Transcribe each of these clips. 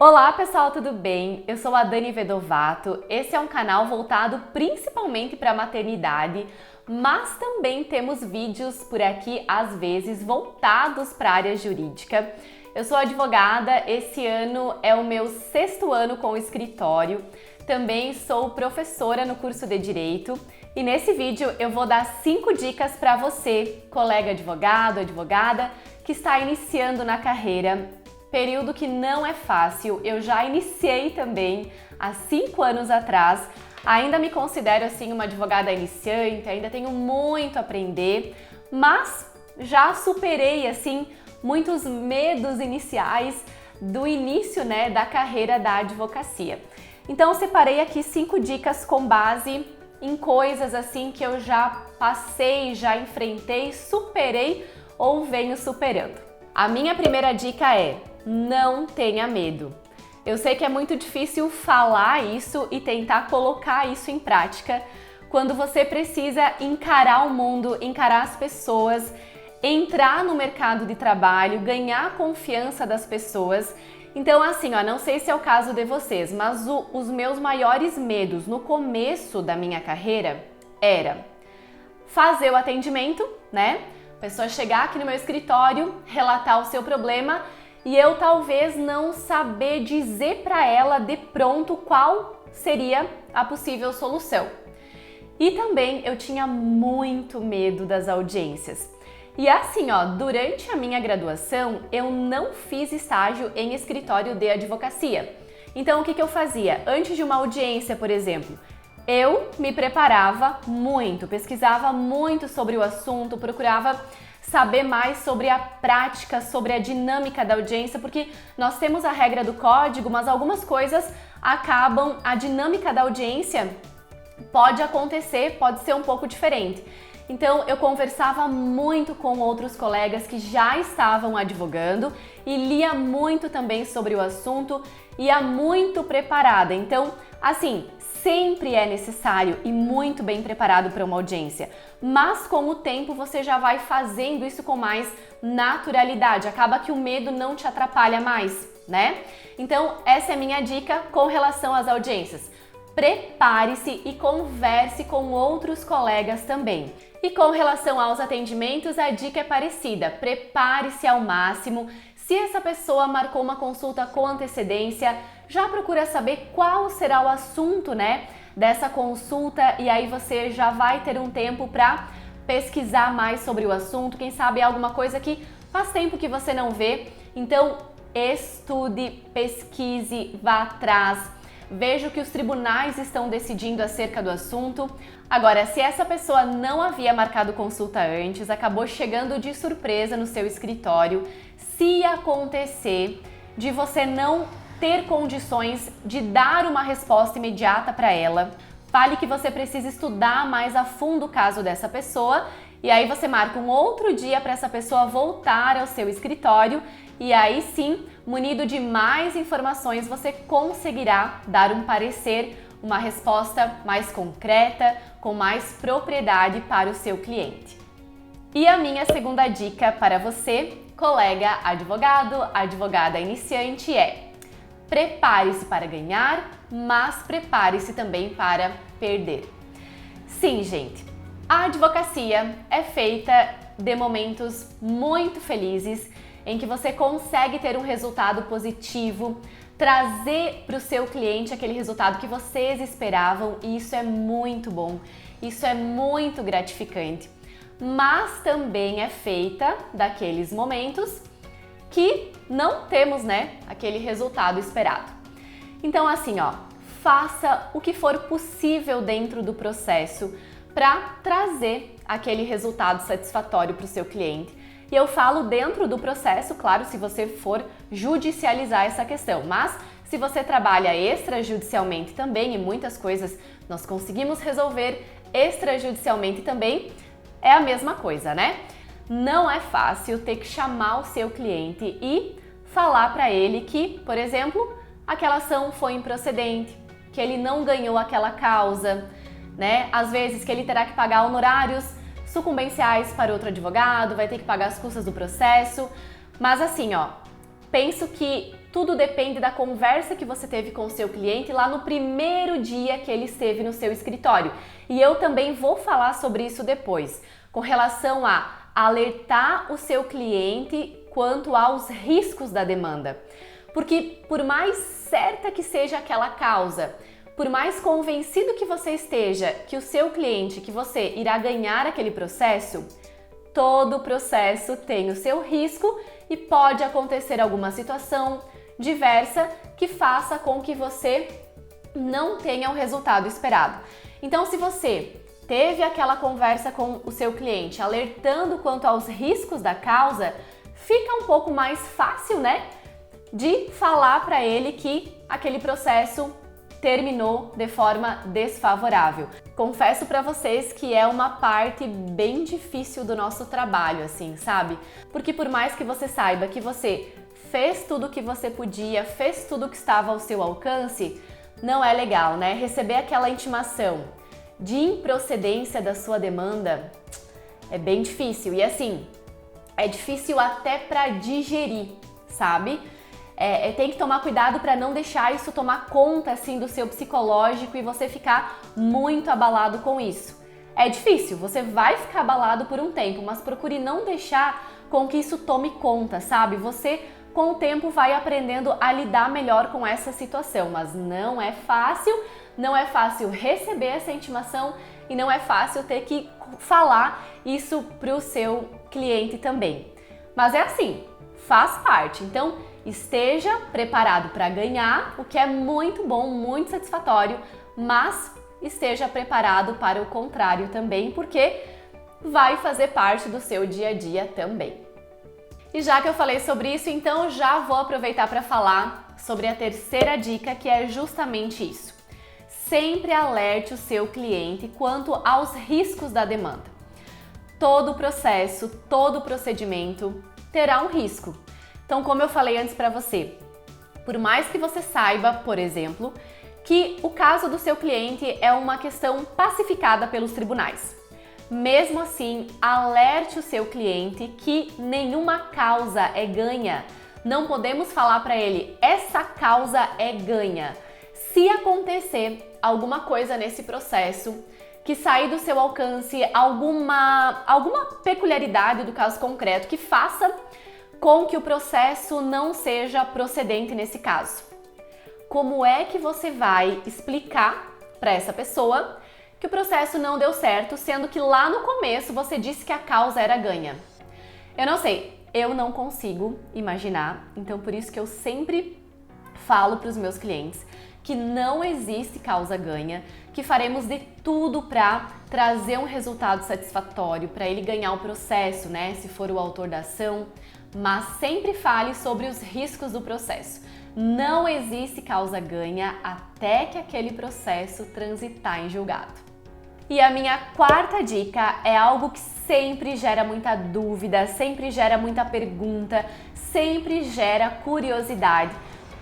Olá pessoal, tudo bem? Eu sou a Dani Vedovato. Esse é um canal voltado principalmente para a maternidade, mas também temos vídeos por aqui, às vezes, voltados para a área jurídica. Eu sou advogada, esse ano é o meu 6º ano com o escritório. Também sou professora no curso de Direito e nesse vídeo eu vou dar 5 dicas para você, colega advogado, advogada, que está iniciando na carreira. Período que não é fácil, eu já iniciei também há 5 anos atrás. Ainda me considero assim uma advogada iniciante, ainda tenho muito a aprender, mas já superei assim muitos medos iniciais do início, da carreira da advocacia. Então separei aqui 5 dicas com base em coisas assim que eu já passei, já enfrentei, superei ou venho superando. A minha primeira dica é: não tenha medo. Eu sei que é muito difícil falar isso e tentar colocar isso em prática quando você precisa encarar o mundo, encarar as pessoas, entrar no mercado de trabalho, ganhar a confiança das pessoas. Então assim, não sei se é o caso de vocês, mas os meus maiores medos no começo da minha carreira era fazer o atendimento, A pessoa chegar aqui no meu escritório, relatar o seu problema e eu talvez não saber dizer para ela de pronto qual seria a possível solução. E também eu tinha muito medo das audiências. E assim, durante a minha graduação, eu não fiz estágio em escritório de advocacia. Então, o que eu fazia? Antes de uma audiência, por exemplo, eu me preparava muito, pesquisava muito sobre o assunto, procurava saber mais sobre a prática, sobre a dinâmica da audiência, porque nós temos a regra do código, mas algumas coisas acabam, a dinâmica da audiência pode acontecer, pode ser um pouco diferente. Então eu conversava muito com outros colegas que já estavam advogando e lia muito também sobre o assunto, ia muito preparada. Então, assim, sempre é necessário e muito bem preparado para uma audiência, mas com o tempo você já vai fazendo isso com mais naturalidade, acaba que o medo não te atrapalha mais, Então, essa é a minha dica com relação às audiências. Prepare-se e converse com outros colegas também. E com relação aos atendimentos, a dica é parecida. Prepare-se ao máximo. Se essa pessoa marcou uma consulta com antecedência, já procura saber qual será o assunto, dessa consulta, e aí você já vai ter um tempo para pesquisar mais sobre o assunto. Quem sabe é alguma coisa que faz tempo que você não vê. Então, estude, pesquise, vá atrás. Veja o que os tribunais estão decidindo acerca do assunto. Agora, se essa pessoa não havia marcado consulta antes, acabou chegando de surpresa no seu escritório, se acontecer de você não ter condições de dar uma resposta imediata para ela, fale que você precisa estudar mais a fundo o caso dessa pessoa e aí você marca um outro dia para essa pessoa voltar ao seu escritório e aí sim, munido de mais informações, você conseguirá dar um parecer, uma resposta mais concreta, com mais propriedade para o seu cliente. E a minha segunda dica para você, colega advogado, advogada iniciante, é: prepare-se para ganhar, mas prepare-se também para perder. Sim, gente, a advocacia é feita de momentos muito felizes em que você consegue ter um resultado positivo, trazer para o seu cliente aquele resultado que vocês esperavam, e isso é muito bom, isso é muito gratificante. Mas também é feita daqueles momentos que não temos, aquele resultado esperado. Então assim, faça o que for possível dentro do processo para trazer aquele resultado satisfatório para o seu cliente. E eu falo dentro do processo, claro, se você for judicializar essa questão, mas se você trabalha extrajudicialmente também, e muitas coisas nós conseguimos resolver extrajudicialmente também, é a mesma coisa, Não é fácil ter que chamar o seu cliente e falar para ele que, por exemplo, aquela ação foi improcedente, que ele não ganhou aquela causa, Às vezes que ele terá que pagar honorários sucumbenciais para outro advogado, vai ter que pagar as custas do processo. Mas assim, penso que tudo depende da conversa que você teve com o seu cliente lá no primeiro dia que ele esteve no seu escritório. E eu também vou falar sobre isso depois, com relação a alertar o seu cliente quanto aos riscos da demanda. Porque por mais certa que seja aquela causa, por mais convencido que você esteja que o seu cliente, que você irá ganhar aquele processo, todo processo tem o seu risco e pode acontecer alguma situação diversa que faça com que você não tenha o resultado esperado. Então, se você teve aquela conversa com o seu cliente alertando quanto aos riscos da causa, fica um pouco mais fácil, né, de falar para ele que aquele processo terminou de forma desfavorável. Confesso para vocês que é uma parte bem difícil do nosso trabalho, assim, sabe? Porque por mais que você saiba que você fez tudo o que você podia, fez tudo o que estava ao seu alcance, não é legal, né? Receber aquela intimação de improcedência da sua demanda é bem difícil. E assim, é difícil até para digerir, sabe? Tem que tomar cuidado para não deixar isso tomar conta assim do seu psicológico e você ficar muito abalado com isso. É difícil, você vai ficar abalado por um tempo, mas procure não deixar com que isso tome conta, sabe? Você, com o tempo, vai aprendendo a lidar melhor com essa situação, mas não é fácil receber essa intimação e não é fácil ter que falar isso para o seu cliente também. Mas é assim, faz parte, então esteja preparado para ganhar, o que é muito bom, muito satisfatório, mas esteja preparado para o contrário também, porque vai fazer parte do seu dia a dia também. E já que eu falei sobre isso, então já vou aproveitar para falar sobre a terceira dica, que é justamente isso. Sempre alerte o seu cliente quanto aos riscos da demanda. Todo processo, todo procedimento terá um risco. Então, como eu falei antes para você, por mais que você saiba, por exemplo, que o caso do seu cliente é uma questão pacificada pelos tribunais, mesmo assim, alerte o seu cliente que nenhuma causa é ganha. Não podemos falar para ele, essa causa é ganha. Se acontecer alguma coisa nesse processo que sair do seu alcance, alguma peculiaridade do caso concreto que faça com que o processo não seja procedente nesse caso. Como é que você vai explicar para essa pessoa que o processo não deu certo, sendo que lá no começo você disse que a causa era ganha? Eu não sei, eu não consigo imaginar, então por isso que eu sempre falo para os meus clientes que não existe causa ganha, que faremos de tudo para trazer um resultado satisfatório, para ele ganhar o processo, né, se for o autor da ação, mas sempre fale sobre os riscos do processo. Não existe causa ganha até que aquele processo transitar em julgado. E a minha quarta dica é algo que sempre gera muita dúvida, sempre gera muita pergunta, sempre gera curiosidade,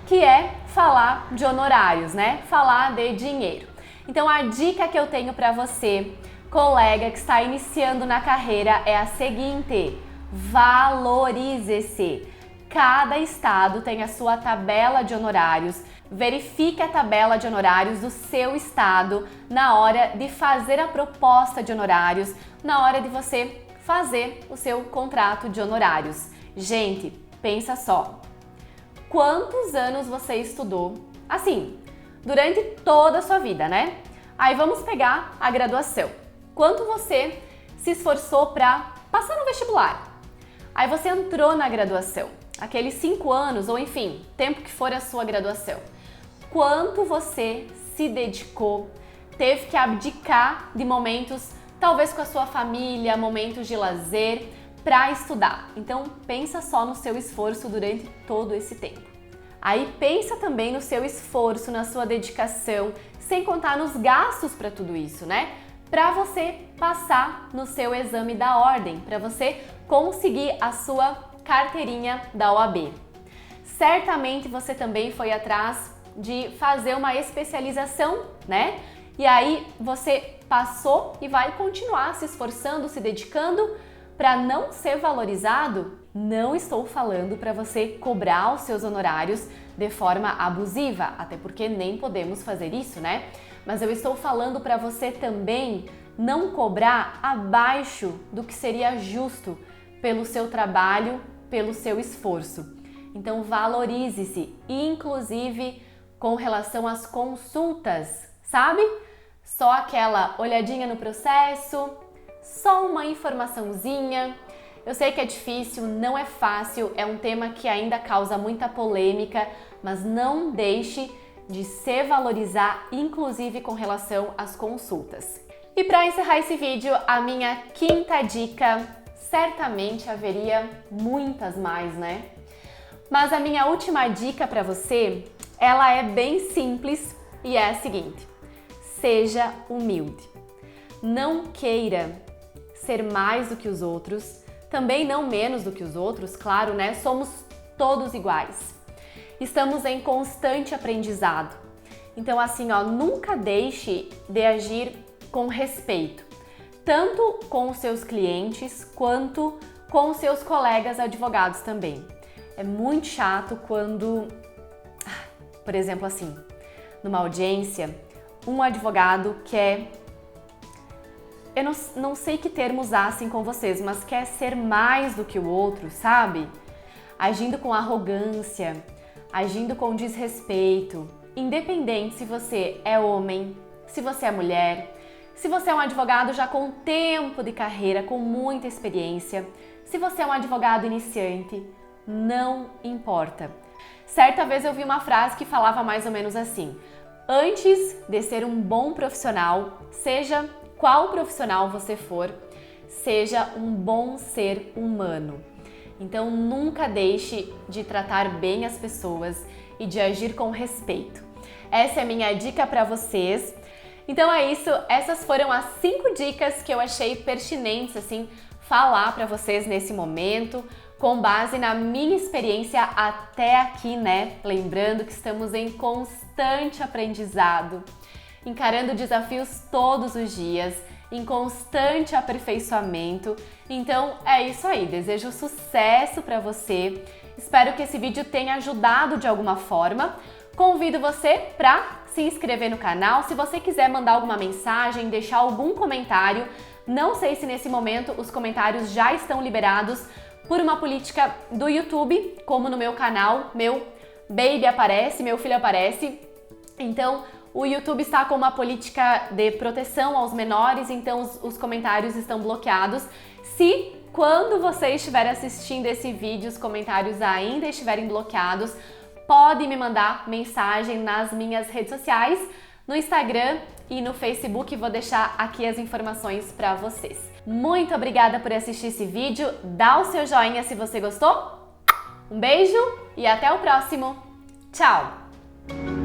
que é falar de honorários, né? Falar de dinheiro. Então a dica que eu tenho para você, colega que está iniciando na carreira, é a seguinte: valorize-se. Cada estado tem a sua tabela de honorários. Verifique a tabela de honorários do seu estado na hora de fazer a proposta de honorários, na hora de você fazer o seu contrato de honorários. Gente, pensa só. Quantos anos você estudou? Assim, durante toda a sua vida, né? Aí vamos pegar a graduação. Quanto você se esforçou para passar no vestibular? Aí você entrou na graduação, aqueles 5 anos, ou enfim, tempo que for a sua graduação. Quanto você se dedicou, teve que abdicar de momentos, talvez com a sua família, momentos de lazer, para estudar. Então pensa só no seu esforço durante todo esse tempo. Aí pensa também no seu esforço, na sua dedicação, sem contar nos gastos para tudo isso, né? Para você passar no seu exame da ordem, para você conseguir a sua carteirinha da OAB. Certamente você também foi atrás de fazer uma especialização, né? E aí você passou e vai continuar se esforçando, se dedicando para não ser valorizado? Não estou falando para você cobrar os seus honorários de forma abusiva, até porque nem podemos fazer isso, né? Mas eu estou falando para você também não cobrar abaixo do que seria justo pelo seu trabalho, pelo seu esforço. Então valorize-se, inclusive com relação às consultas, sabe? Só aquela olhadinha no processo, só uma informaçãozinha. Eu sei que é difícil, não é fácil, é um tema que ainda causa muita polêmica, mas não deixe de se valorizar, inclusive com relação às consultas. E para encerrar esse vídeo, a minha quinta dica, certamente haveria muitas mais, né? Mas a minha última dica para você, ela é bem simples e é a seguinte: seja humilde. Não queira ser mais do que os outros, também não menos do que os outros, claro, né? Somos todos iguais. Estamos em constante aprendizado. Então, assim, ó, nunca deixe de agir com respeito, tanto com os seus clientes quanto com os seus colegas advogados também. É muito chato quando, por exemplo, assim, numa audiência, um advogado quer, eu não sei que termo usar assim com vocês, mas quer ser mais do que o outro, sabe? Agindo com arrogância, agindo com desrespeito, independente se você é homem, se você é mulher, se você é um advogado já com tempo de carreira, com muita experiência, se você é um advogado iniciante, não importa. Certa vez eu vi uma frase que falava mais ou menos assim: antes de ser um bom profissional, seja qual profissional você for, seja um bom ser humano. Então nunca deixe de tratar bem as pessoas e de agir com respeito. Essa é a minha dica para vocês. Então é isso, essas foram as 5 dicas que eu achei pertinentes assim falar para vocês nesse momento, com base na minha experiência até aqui, né? Lembrando que estamos em constante aprendizado, encarando desafios todos os dias, em constante aperfeiçoamento. Então é isso aí, desejo sucesso para você. Espero que esse vídeo tenha ajudado de alguma forma. Convido você para se inscrever no canal. Se você quiser mandar alguma mensagem, deixar algum comentário, não sei se nesse momento os comentários já estão liberados por uma política do YouTube, como no meu canal, meu baby aparece, meu filho aparece. Então, o YouTube está com uma política de proteção aos menores, então os comentários estão bloqueados. Se quando você estiver assistindo esse vídeo, os comentários ainda estiverem bloqueados, pode me mandar mensagem nas minhas redes sociais, no Instagram e no Facebook, vou deixar aqui as informações para vocês. Muito obrigada por assistir esse vídeo, dá o seu joinha se você gostou, um beijo e até o próximo, tchau!